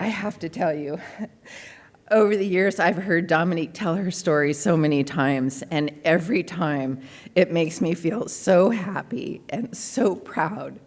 I have to tell you, over the years, I've heard Dominique tell her story so many times, and every time it makes me feel so happy and so proud,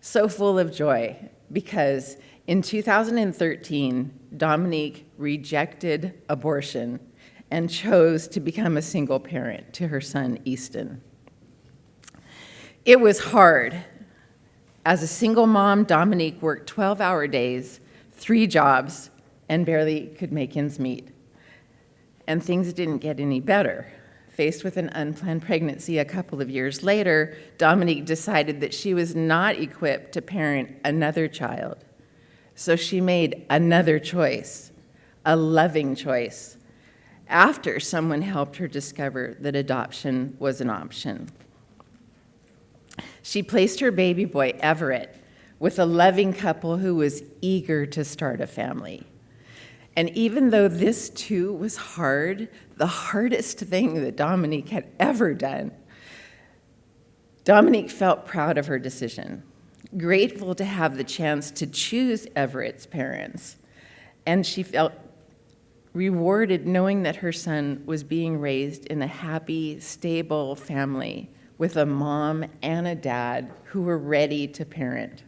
so full of joy, because in 2013, Dominique rejected abortion and chose to become a single parent to her son, Easton. It was hard. As a single mom, Dominique worked 12-hour days, 3 jobs, and barely could make ends meet. And things didn't get any better. Faced with an unplanned pregnancy a couple of years later, Dominique decided that she was not equipped to parent another child. So she made another choice, a loving choice, after someone helped her discover that adoption was an option. She placed her baby boy, Everett, with a loving couple who was eager to start a family. And even though this too was hard, the hardest thing that Dominique had ever done, Dominique felt proud of her decision, grateful to have the chance to choose Everett's parents, and she felt rewarded knowing that her son was being raised in a happy, stable family with a mom and a dad who were ready to parent.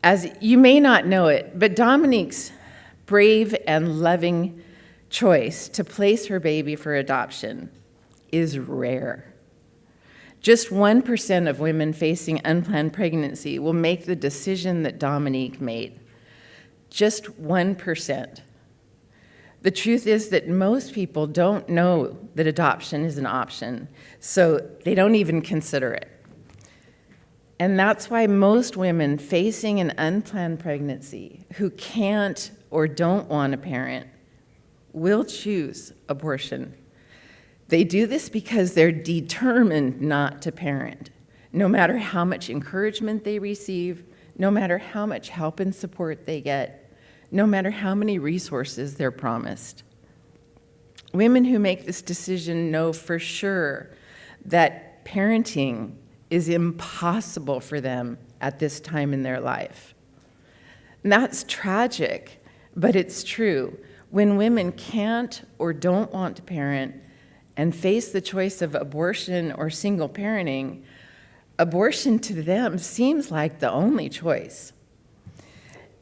As you may not know it, but Dominique's brave and loving choice to place her baby for adoption is rare. Just 1% of women facing unplanned pregnancy will make the decision that Dominique made. Just 1%. The truth is that most people don't know that adoption is an option, so they don't even consider it. And that's why most women facing an unplanned pregnancy who can't or don't want a parent will choose abortion. They do this because they're determined not to parent, no matter how much encouragement they receive, no matter how much help and support they get, no matter how many resources they're promised. Women who make this decision know for sure that parenting is impossible for them at this time in their life. And that's tragic, but it's true. When women can't or don't want to parent and face the choice of abortion or single parenting, abortion to them seems like the only choice.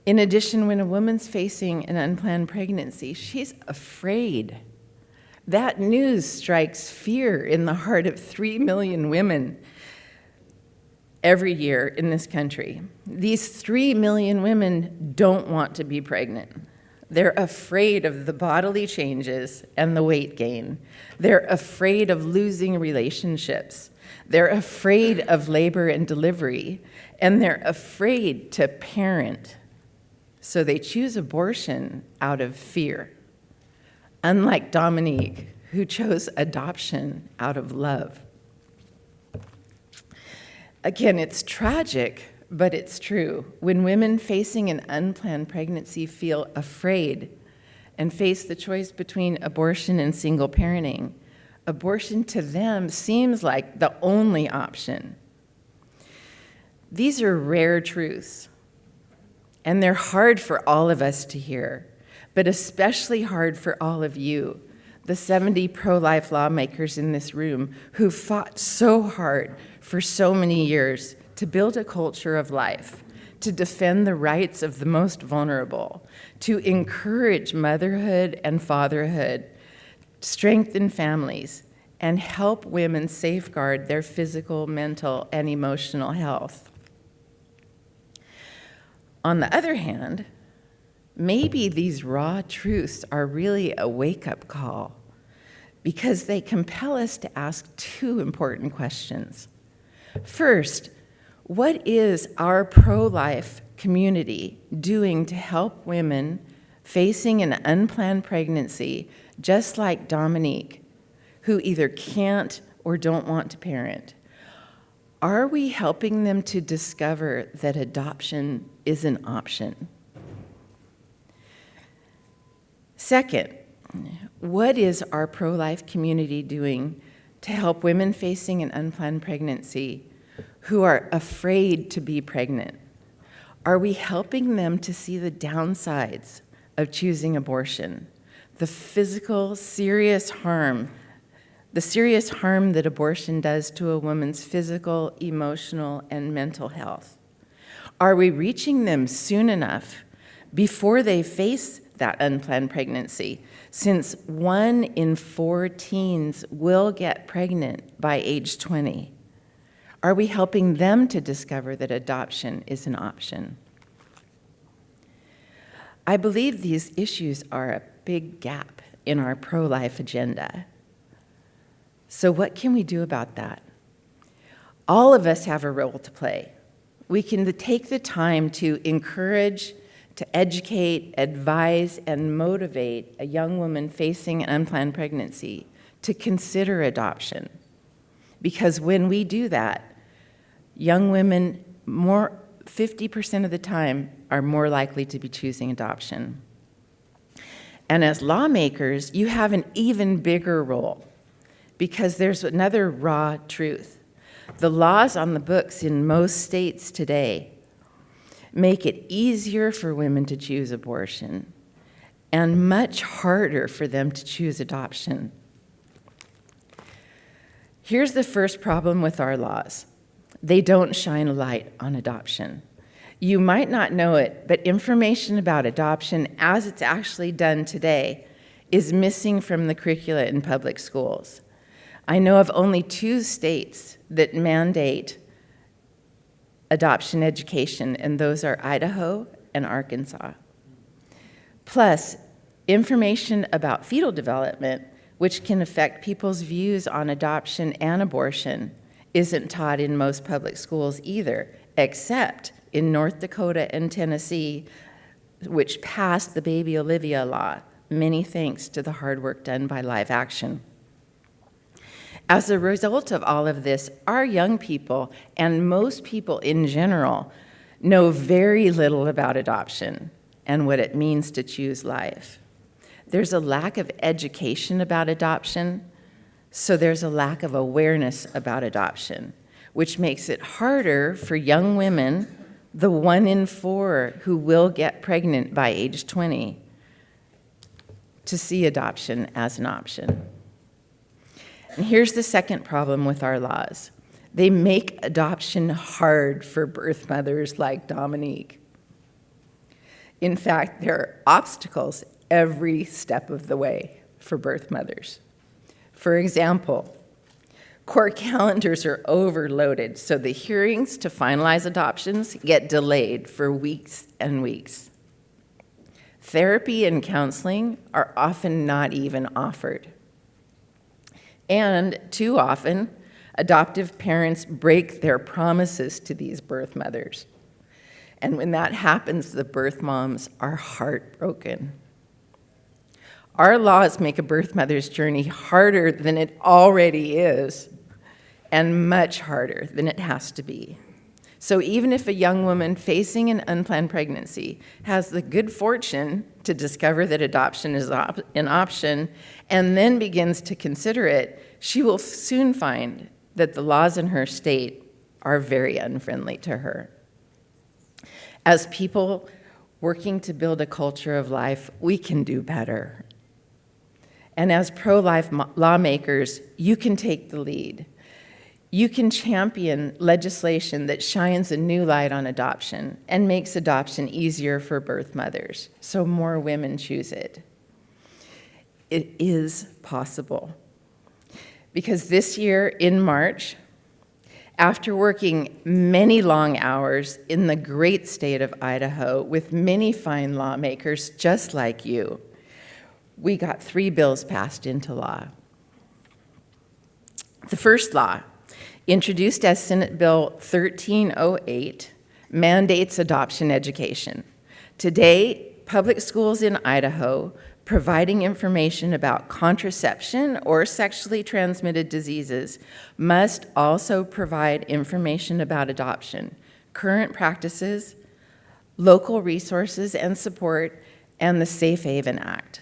In addition, when a woman's facing an unplanned pregnancy, she's afraid. That news strikes fear in the heart of 3 million women every year in this country. These 3 million women don't want to be pregnant. They're afraid of the bodily changes and the weight gain. They're afraid of losing relationships. They're afraid of labor and delivery, and they're afraid to parent. So they choose abortion out of fear, unlike Dominique, who chose adoption out of love. Again, it's tragic, but it's true. When women facing an unplanned pregnancy feel afraid and face the choice between abortion and single parenting, abortion to them seems like the only option. These are rare truths, and they're hard for all of us to hear, but especially hard for all of you, the 70 pro-life lawmakers in this room who fought so hard for so many years to build a culture of life, to defend the rights of the most vulnerable, to encourage motherhood and fatherhood, strengthen families, and help women safeguard their physical, mental, and emotional health. On the other hand, maybe these raw truths are really a wake-up call because they compel us to ask 2 important questions. First, what is our pro-life community doing to help women facing an unplanned pregnancy, just like Dominique, who either can't or don't want to parent? Are we helping them to discover that adoption is an option? Second, what is our pro-life community doing to help women facing an unplanned pregnancy who are afraid to be pregnant? Are we helping them to see the downsides of choosing abortion, the physical, serious harm that abortion does to a woman's physical, emotional, and mental health? Are we reaching them soon enough before they face that unplanned pregnancy, since 1 in 4 teens will get pregnant by age 20? Are we helping them to discover that adoption is an option? I believe these issues are a big gap in our pro-life agenda. So what can we do about that? All of us have a role to play. We can take the time to encourage, to educate, advise, and motivate a young woman facing an unplanned pregnancy to consider adoption. Because when we do that, young women 50% of the time are more likely to be choosing adoption. And as lawmakers, you have an even bigger role, because there's another raw truth. The laws on the books in most states today make it easier for women to choose abortion and much harder for them to choose adoption. Here's the first problem with our laws. They don't shine a light on adoption. You might not know it, but information about adoption as it's actually done today is missing from the curricula in public schools. I know of only 2 states that mandate adoption education, and those are Idaho and Arkansas. Plus, information about fetal development, which can affect people's views on adoption and abortion, isn't taught in most public schools either, except in North Dakota and Tennessee, which passed the Baby Olivia law, many thanks to the hard work done by Live Action. As a result of all of this, our young people, and most people in general, know very little about adoption and what it means to choose life. There's a lack of education about adoption, so there's a lack of awareness about adoption, which makes it harder for young women, the 1 in 4 who will get pregnant by age 20, to see adoption as an option. And here's the second problem with our laws. They make adoption hard for birth mothers like Dominique. In fact, there are obstacles every step of the way for birth mothers. For example, court calendars are overloaded, so the hearings to finalize adoptions get delayed for weeks and weeks. Therapy and counseling are often not even offered. And too often, adoptive parents break their promises to these birth mothers. And when that happens, the birth moms are heartbroken. Our laws make a birth mother's journey harder than it already is, and much harder than it has to be. So even if a young woman facing an unplanned pregnancy has the good fortune to discover that adoption is an option and then begins to consider it, she will soon find that the laws in her state are very unfriendly to her. As people working to build a culture of life, we can do better. And as pro-life lawmakers, you can take the lead. You can champion legislation that shines a new light on adoption and makes adoption easier for birth mothers, so more women choose it. It is possible. Because this year, in March, after working many long hours in the great state of Idaho with many fine lawmakers just like you, we got 3 bills passed into law. The first law, introduced as Senate Bill 1308, mandates adoption education. Today, public schools in Idaho providing information about contraception or sexually transmitted diseases must also provide information about adoption, current practices, local resources and support, and the Safe Haven Act.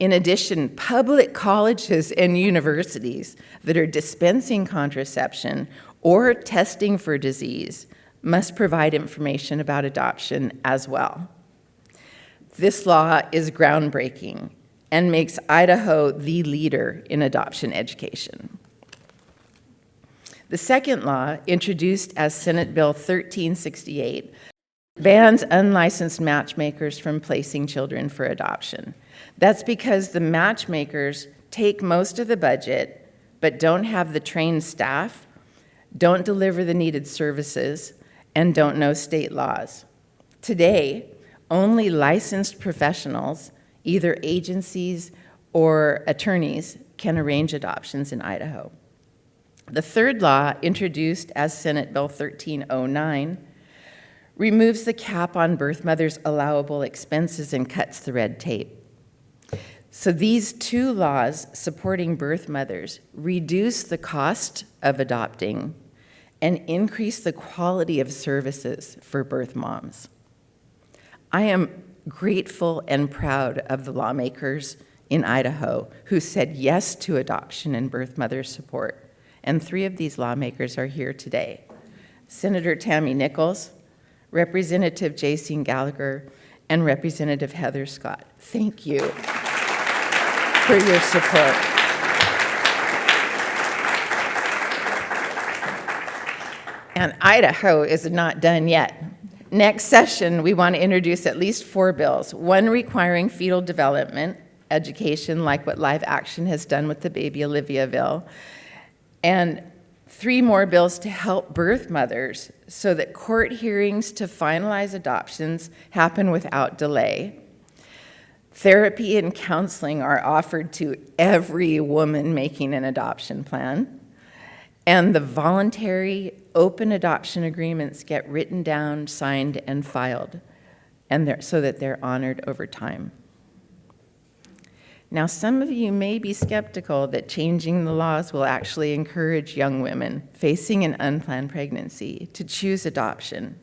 In addition, public colleges and universities that are dispensing contraception or testing for disease must provide information about adoption as well. This law is groundbreaking and makes Idaho the leader in adoption education. The second law, introduced as Senate Bill 1368, bans unlicensed matchmakers from placing children for adoption. That's because the matchmakers take most of the budget, but don't have the trained staff, don't deliver the needed services, and don't know state laws. Today, only licensed professionals, either agencies or attorneys, can arrange adoptions in Idaho. The third law, introduced as Senate Bill 1309, removes the cap on birth mothers' allowable expenses and cuts the red tape. So these two laws supporting birth mothers reduce the cost of adopting and increase the quality of services for birth moms. I am grateful and proud of the lawmakers in Idaho who said yes to adoption and birth mother support. And 3 of these lawmakers are here today: Senator Tammy Nichols, Representative Jason Gallagher, and Representative Heather Scott. Thank you for your support. And Idaho is not done yet. Next session, we want to introduce at least 4 bills, one requiring fetal development education, like what Live Action has done with the Baby Olivia bill, and 3 more bills to help birth mothers so that court hearings to finalize adoptions happen without delay. Therapy and counseling are offered to every woman making an adoption plan. And the voluntary open adoption agreements get written down, signed, and filed, and so that they're honored over time. Now, some of you may be skeptical that changing the laws will actually encourage young women facing an unplanned pregnancy to choose adoption.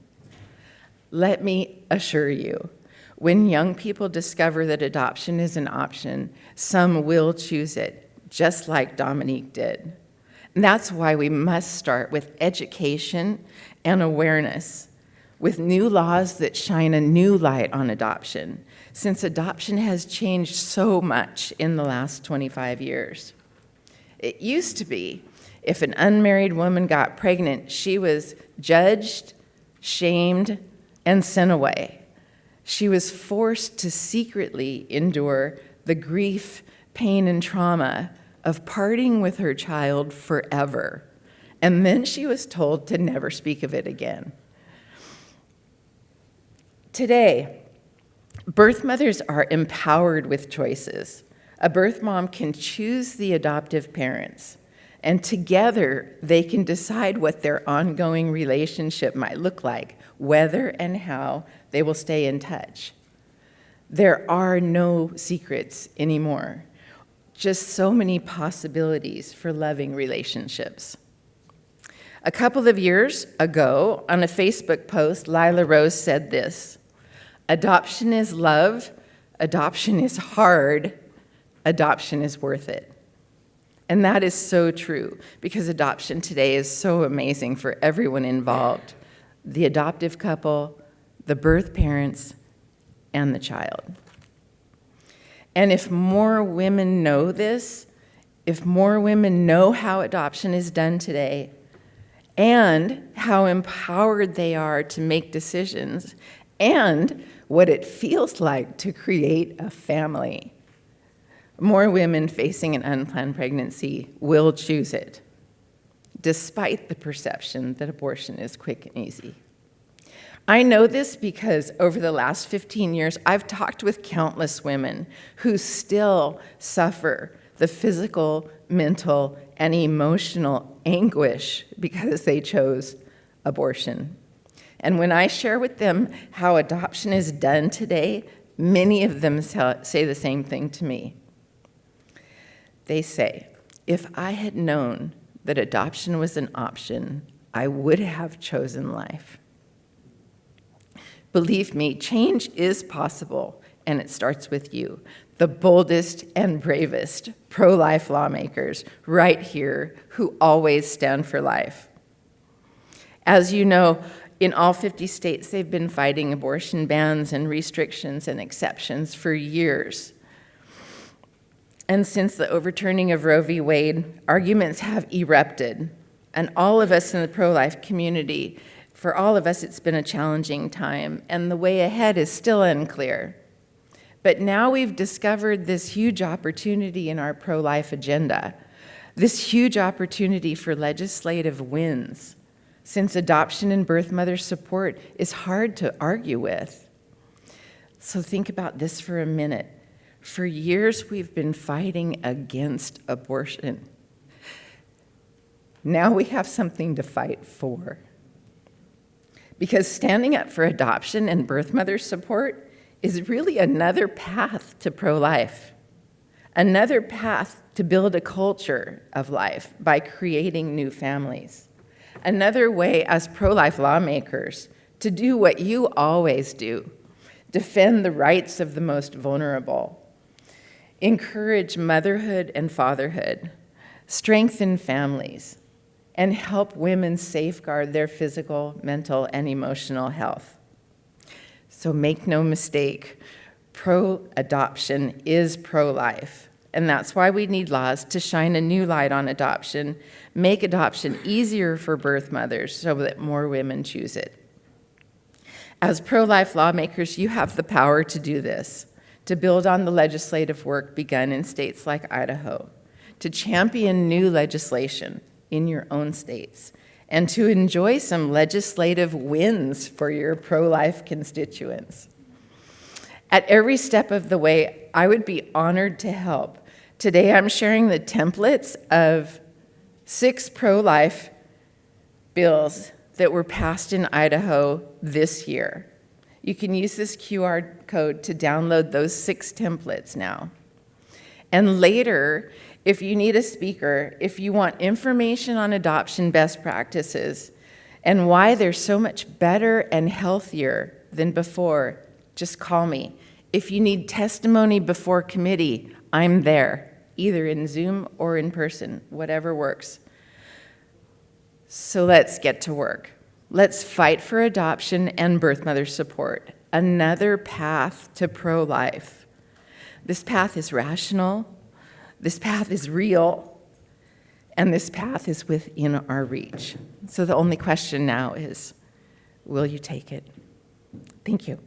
Let me assure you, when young people discover that adoption is an option, some will choose it, just like Dominique did. And that's why we must start with education and awareness, with new laws that shine a new light on adoption, since adoption has changed so much in the last 25 years. It used to be, if an unmarried woman got pregnant, she was judged, shamed, and sent away. She was forced to secretly endure the grief, pain, and trauma of parting with her child forever. And then she was told to never speak of it again. Today, birth mothers are empowered with choices. A birth mom can choose the adoptive parents, and together they can decide what their ongoing relationship might look like, whether and how they will stay in touch. There are no secrets anymore, just so many possibilities for loving relationships. A couple of years ago, on a Facebook post, Lila Rose said this: "Adoption is love, adoption is hard, adoption is worth it." And that is so true, because adoption today is so amazing for everyone involved: the adoptive couple, the birth parents, and the child. And if more women know this, if more women know how adoption is done today, and how empowered they are to make decisions, and what it feels like to create a family, more women facing an unplanned pregnancy will choose it, despite the perception that abortion is quick and easy. I know this because over the last 15 years, I've talked with countless women who still suffer the physical, mental, and emotional anguish because they chose abortion. And when I share with them how adoption is done today, many of them say the same thing to me. They say, "If I had known that adoption was an option, I would have chosen life." Believe me, change is possible, and it starts with you. the boldest and bravest pro-life lawmakers right here who always stand for life. As you know, in all 50 states, they've been fighting abortion bans and restrictions and exceptions for years. And since the overturning of Roe v. Wade, arguments have erupted. And all of us in the pro-life community, for all of us, it's been a challenging time, and the way ahead is still unclear. But now we've discovered this huge opportunity in our pro-life agenda, this huge opportunity for legislative wins, since adoption and birth mother support is hard to argue with. So think about this for a minute. For years, we've been fighting against abortion. Now we have something to fight for. Because standing up for adoption and birth mother support is really another path to pro-life, another path to build a culture of life by creating new families, another way as pro-life lawmakers to do what you always do, defend the rights of the most vulnerable, encourage motherhood and fatherhood, strengthen families, and help women safeguard their physical, mental, and emotional health. So make no mistake, pro-adoption is pro-life, and that's why we need laws to shine a new light on adoption, make adoption easier for birth mothers so that more women choose it. As pro-life lawmakers, you have the power to do this, to build on the legislative work begun in states like Idaho, to champion new legislation in your own states, and to enjoy some legislative wins for your pro-life constituents. At every step of the way, I would be honored to help. Today, I'm sharing the templates of 6 pro-life bills that were passed in Idaho this year. You can use this QR code to download those 6 templates now. And later, if you need a speaker, if you want information on adoption best practices and why they're so much better and healthier than before, just call me. If you need testimony before committee, I'm there, either in Zoom or in person, whatever works. So let's get to work. Let's fight for adoption and birth mother support, another path to pro-life. This path is rational, this path is real, and this path is within our reach. So the only question now is, will you take it? Thank you.